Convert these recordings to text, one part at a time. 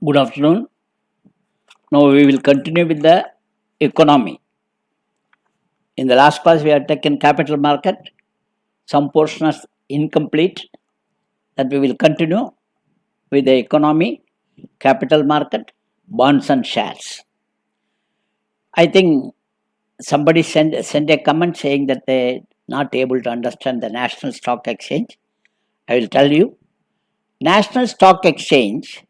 Good afternoon. Now we will continue with the economy. In the last class, we have taken capital market, some portions incomplete, that we will continue with the economy, capital market, bonds and shares. I think somebody sent a comment saying that they not able to understand the National Stock Exchange. I will tell you, National Stock Exchange,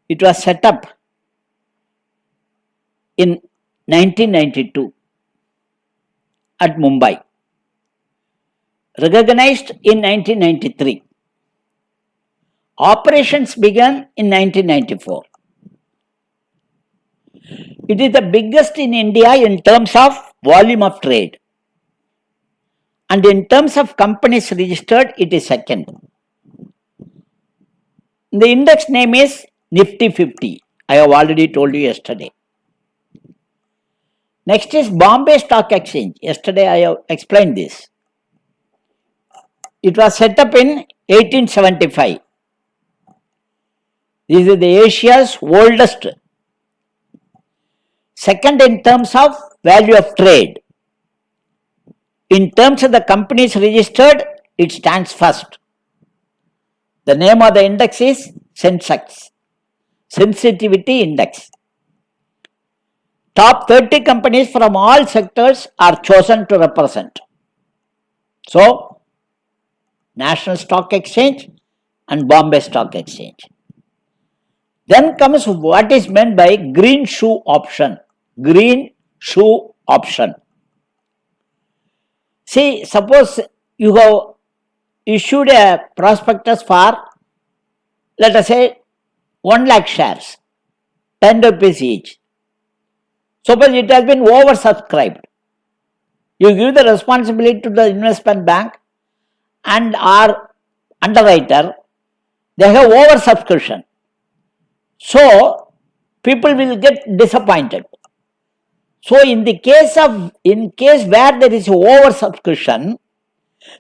it was set up in 1992 at Mumbai, recognized in 1993. Operations began in 1994. It is the biggest in India in terms of volume of trade. And in terms of companies registered, it is second. The index name is Nifty 50. I have already told you yesterday. Next is Bombay Stock Exchange. Yesterday I have explained this. It was set up in 1875. This is the Asia's oldest. Second in terms of value of trade. In terms of the companies registered, it stands first. The name of the index is Sensex, Sensitivity Index. Top 30 companies from all sectors are chosen to represent. So, National Stock Exchange and Bombay Stock Exchange. Then comes what is meant by green shoe option. Green shoe option. See, suppose you have issued a prospectus for, let us say, 1 lakh shares, 10 rupees each. Suppose it has been oversubscribed. You give the responsibility to the investment bank and our underwriter, they have oversubscription. So, people will get disappointed. So, in case where there is oversubscription,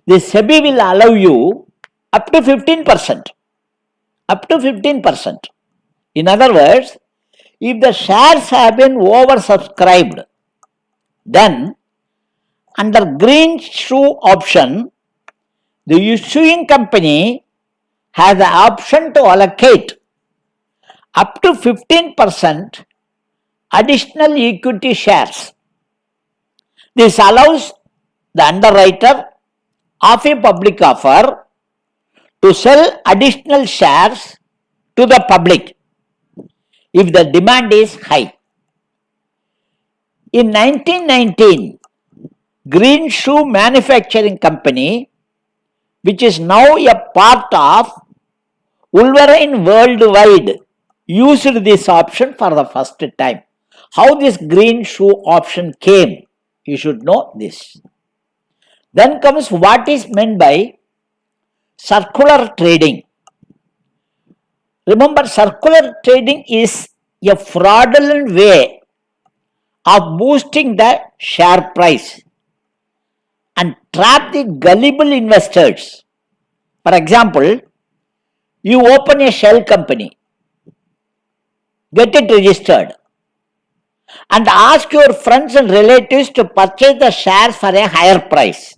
the SEBI will allow you up to 15%. Up to 15%. In other words, if the shares have been oversubscribed, then under green shoe option, the issuing company has the option to allocate up to 15% additional equity shares. This allows the underwriter of a public offer to sell additional shares to the public if the demand is high. In 1919, Green Shoe Manufacturing Company, which is now a part of Wolverine Worldwide, used this option for the first time. How this green shoe option came, you should know this. Then comes what is meant by circular trading. Remember, circular trading is a fraudulent way of boosting the share price and trap the gullible investors. For example, you open a shell company, get it registered, and ask your friends and relatives to purchase the shares for a higher price,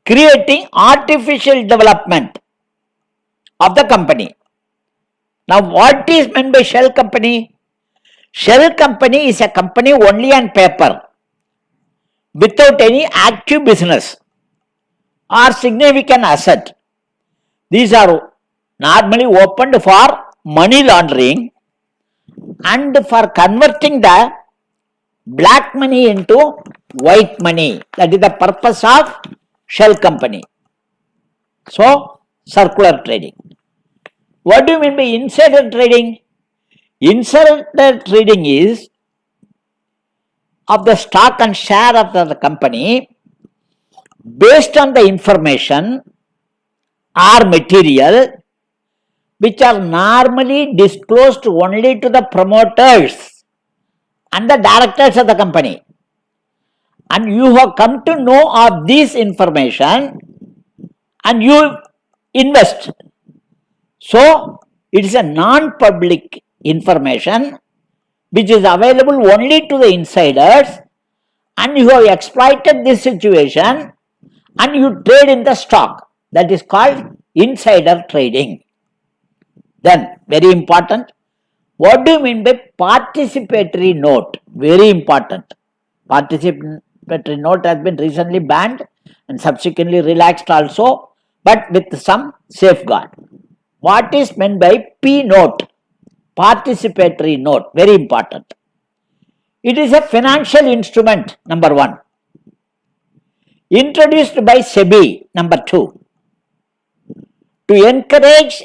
creating artificial development of the company. Now, what is meant by shell company? Shell company is a company only on paper, without any active business or significant asset. These are normally opened for money laundering and for converting the black money into white money. That is the purpose of shell company. So, circular trading. What do you mean by insider trading? Insider trading is of the stock and share of the company based on the information or material which are normally disclosed only to the promoters and the directors of the company. And you have come to know of this information and you invest. So, It is a non-public information which is available only to the insiders, and you have exploited this situation and you trade in the stock. That is called insider trading. Then, very important, what do you mean by participatory note? Very important. Participatory note has been recently banned and subsequently relaxed also, but with some safeguard. What is meant by P note? Participatory note, very important. It is a financial instrument, number one. Introduced by SEBI, number two, to encourage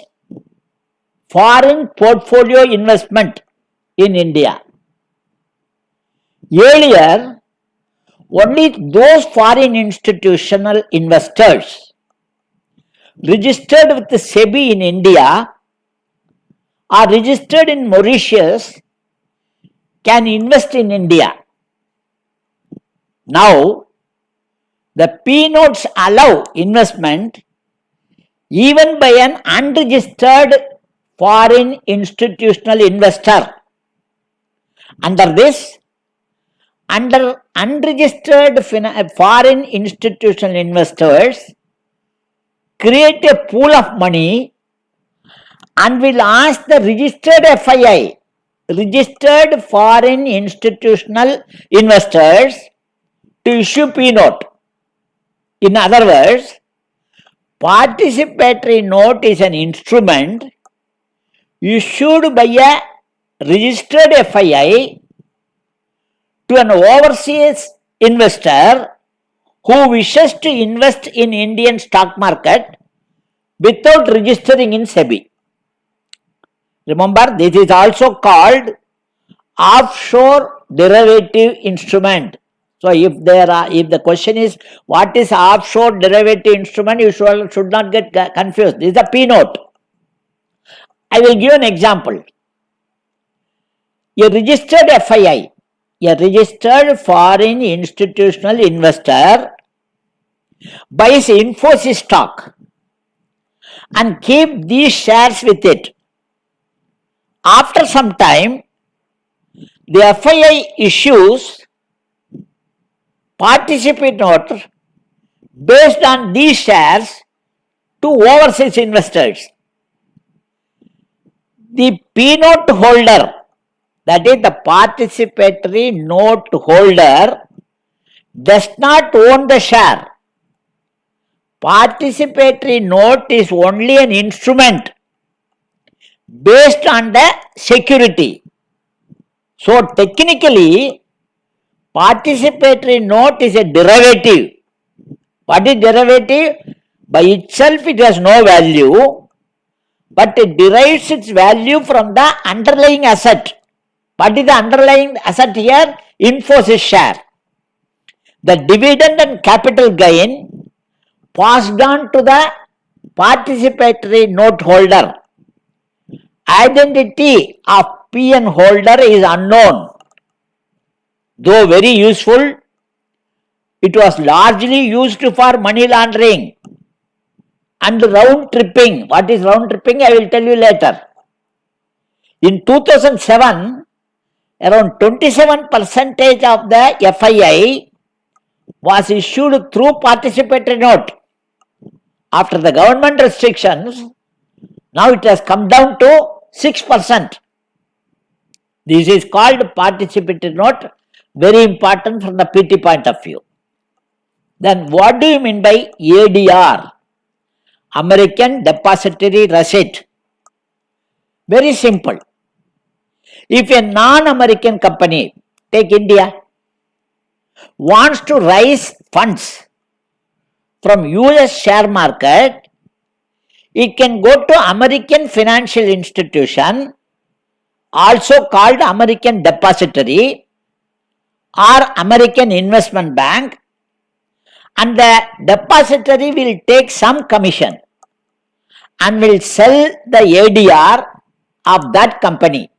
foreign portfolio investment in India. Earlier, only those foreign institutional investors registered with the SEBI in India or registered in Mauritius can invest in India. Now, the P notes allow investment even by an unregistered foreign institutional investor. Under this, under unregistered foreign institutional investors create a pool of money and will ask the registered FII, registered foreign institutional investors, to issue P note. In other words, participatory note is an instrument issued by a registered FII to an overseas investor who wishes to invest in Indian stock market without registering in SEBI. Remember, this is also called offshore derivative instrument. So, if the question is what is offshore derivative instrument, you should not get confused. This is the P note. I will give an example. A registered FII, a registered foreign institutional investor, buys Infosys stock and keep these shares with it. After some time, the FII issues participate note based on these shares to overseas investors. The P note holder, that is the participatory note holder, does not own the share. Participatory note is only an instrument based on the security. So, technically, participatory note is a derivative. What is derivative? By itself it has no value, but it derives its value from the underlying asset. What is the underlying asset here? Infosys share. The dividend and capital gain passed on to the participatory note holder. Identity of PN holder is unknown. Though very useful, it was largely used for money laundering and round tripping. What is round tripping? I will tell you later. In 2007, around 27% of the FII was issued through participatory note. After the government restrictions, now it has come down to 6%. This is called participatory note, very important from the PT point of view. Then what do you mean by ADR? American Depository Receipt. Very simple. If a non-American company, take India, wants to raise funds from US share market, it can go to American financial institution, also called American Depository or American Investment Bank, and the depository will take some commission and will sell the ADR of that company.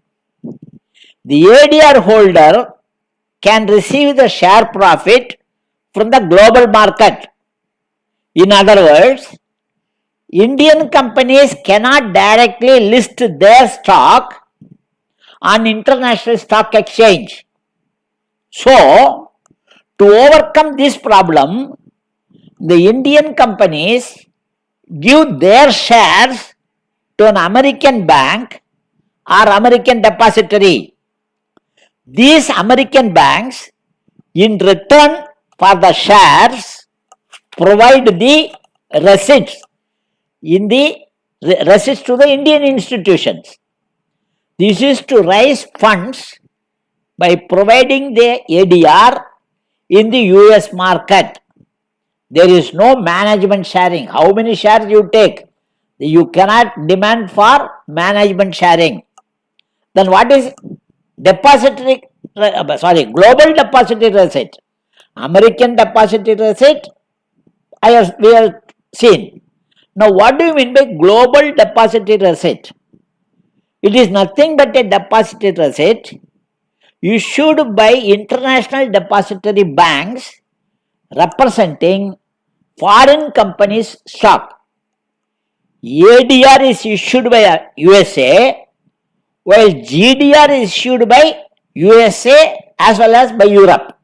The ADR holder can receive the share profit from the global market. In other words, Indian companies cannot directly list their stock on international stock exchange. So, to overcome this problem, the Indian companies give their shares to an American bank or American depository. These American banks, in return for the shares, provide the receipts to the Indian institutions. This is to raise funds by providing the ADR in the US market. There is no management sharing. How many shares you take? You cannot demand for management sharing. Then what is global depository receipt? American depository receipt, we have seen. Now, what do you mean by global depository receipt? It is nothing but a depository receipt issued by international depository banks representing foreign companies' stock. ADR is issued by USA, while GDR is issued by USA as well as by Europe.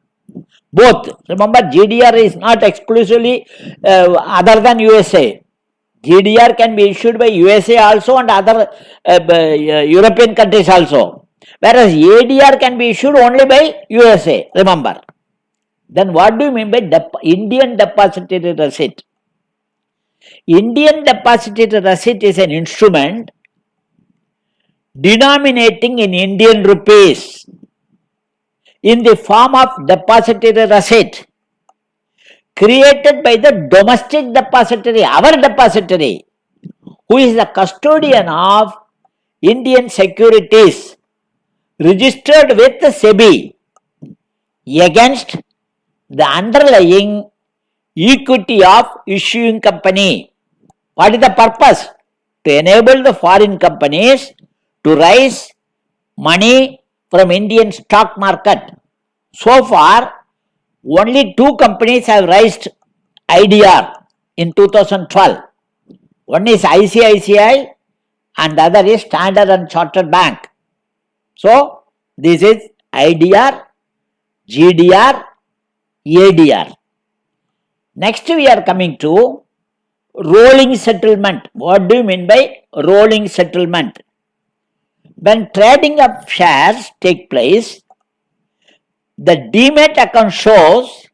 Both. Remember, GDR is not exclusively other than USA. GDR can be issued by USA also and other European countries also. Whereas ADR can be issued only by USA. Remember. Then what do you mean by Indian depository receipt? Indian depository receipt is an instrument denominating in Indian rupees in the form of depository receipt created by the domestic depository, our depository, who is the custodian of Indian securities registered with SEBI against the underlying equity of issuing company. What is the purpose? To enable the foreign companies to raise money from Indian stock market. So far, only 2 companies have raised IDR in 2012. One is ICICI and the other is Standard and Chartered Bank. So, this is IDR, GDR, ADR. Next we are coming to rolling settlement. What do you mean by rolling settlement? When trading of shares take place, the demat account shows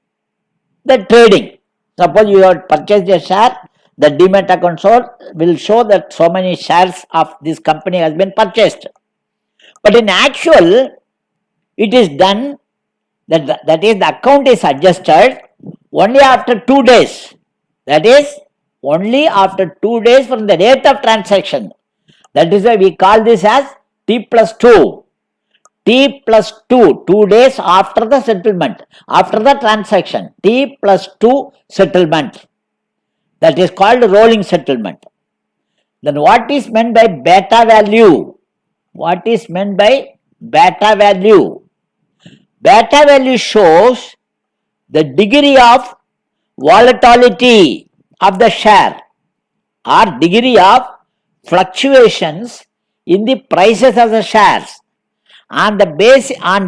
the trading. Suppose you have purchased a share, the demat account will show that so many shares of this company has been purchased. But in actual, it is done, that is, the account is adjusted only after 2 days. That is, only after 2 days from the date of transaction. That is why we call this as T plus 2. T plus 2, 2 days after the settlement, after the transaction. T plus 2 settlement. That is called rolling settlement. Then what is meant by beta value? What is meant by beta value? Beta value shows the degree of volatility of the share or degree of fluctuations in the prices of the shares. On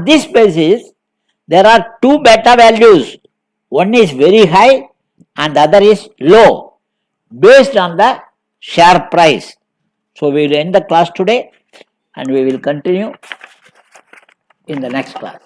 this basis, there are 2 beta values. One is very high and the other is low based on the share price. So, we will end the class today and we will continue in the next class.